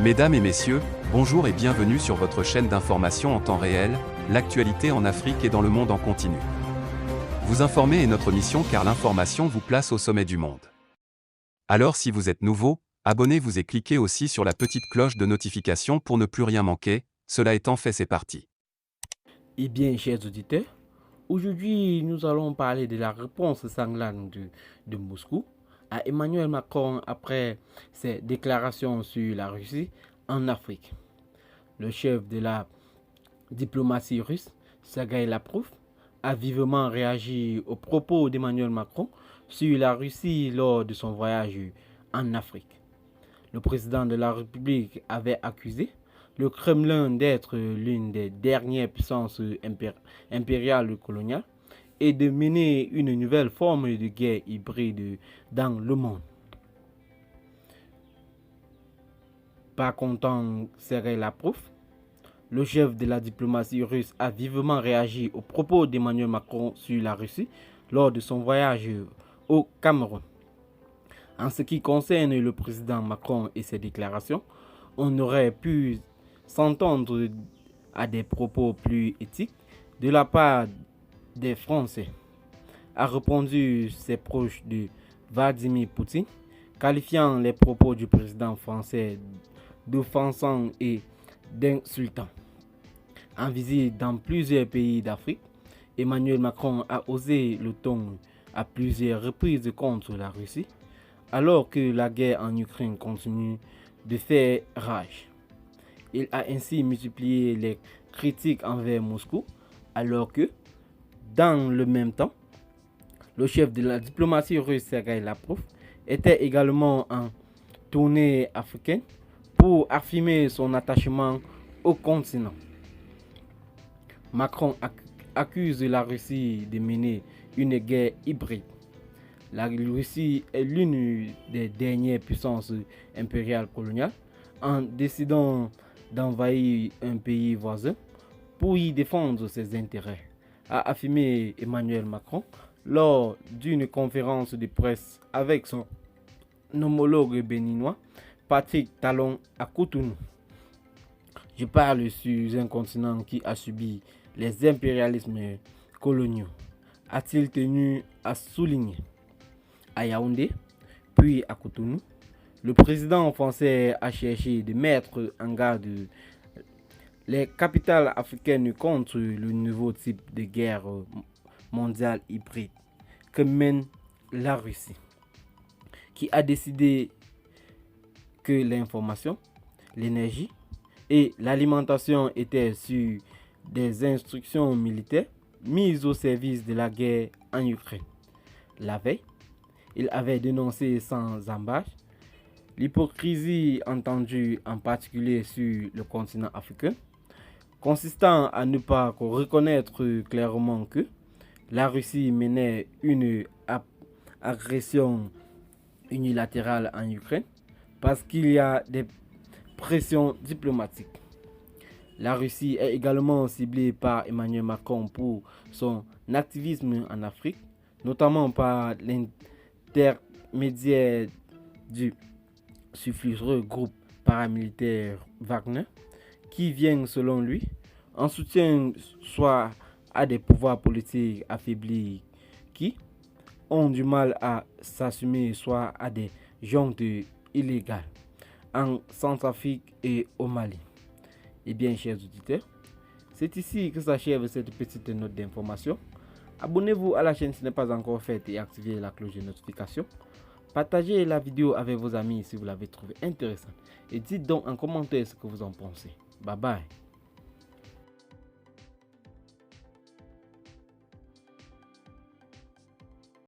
Mesdames et messieurs, bonjour et bienvenue sur votre chaîne d'information en temps réel, l'actualité en Afrique et dans le monde en continu. Vous informer est notre mission car l'information vous place au sommet du monde. Alors si vous êtes nouveau, abonnez-vous et cliquez aussi sur la petite cloche de notification pour ne plus rien manquer, cela étant fait c'est parti. Eh bien, chers auditeurs, aujourd'hui nous allons parler de la réponse sanglante de Moscou à Emmanuel Macron après ses déclarations sur la Russie en Afrique. Le chef de la diplomatie russe, Sergueï Lavrov, a vivement réagi aux propos d'Emmanuel Macron sur la Russie lors de son voyage en Afrique. Le président de la République avait accusé le Kremlin d'être l'une des dernières puissances impériales coloniales et de mener une nouvelle forme de guerre hybride dans le monde. Par contre, Sergueï Lavrov, le chef de la diplomatie russe, a vivement réagi aux propos d'Emmanuel Macron sur la Russie lors de son voyage au Cameroun. En ce qui concerne le président Macron et ses déclarations, on aurait pu s'entendre à des propos plus éthiques de la part des Français, a répondu ses proches de Vladimir Poutine, qualifiant les propos du président français d'offensants et d'insultants. En visite dans plusieurs pays d'Afrique, Emmanuel Macron a osé le ton à plusieurs reprises contre la Russie, alors que la guerre en Ukraine continue de faire rage. Il a ainsi multiplié les critiques envers Moscou, alors que, dans le même temps, le chef de la diplomatie russe, Sergueï Lavrov, était également en tournée africaine pour affirmer son attachement au continent. Macron accuse la Russie de mener une guerre hybride. La Russie est l'une des dernières puissances impériales coloniales en décidant d'envahir un pays voisin pour y défendre ses intérêts, a affirmé Emmanuel Macron lors d'une conférence de presse avec son homologue béninois Patrick Talon à Cotonou. Je parle sur un continent qui a subi les impérialismes coloniaux, a-t-il tenu à souligner. À Yaoundé, puis à Cotonou, le président français a cherché de mettre en garde les capitales africaines contre le nouveau type de guerre mondiale hybride que mène la Russie, qui a décidé que l'information, l'énergie et l'alimentation étaient sur des instructions militaires mises au service de la guerre en Ukraine. La veille, il avait dénoncé sans ambages l'hypocrisie entendue en particulier sur le continent africain, consistant à ne pas reconnaître clairement que la Russie menait une agression unilatérale en Ukraine parce qu'il y a des pressions diplomatiques. La Russie est également ciblée par Emmanuel Macron pour son activisme en Afrique, notamment par l'intermédiaire du sulfureux groupe paramilitaire Wagner, qui vient selon lui en soutien soit à des pouvoirs politiques affaiblis qui ont du mal à s'assumer, soit à des juntes illégales en Centrafrique et au Mali. Eh bien, chers auditeurs, c'est ici que s'achève cette petite note d'information. Abonnez-vous à la chaîne si ce n'est pas encore fait et activez la cloche de notification. Partagez la vidéo avec vos amis si vous l'avez trouvée intéressante et dites donc en commentaire ce que vous en pensez. Bye bye.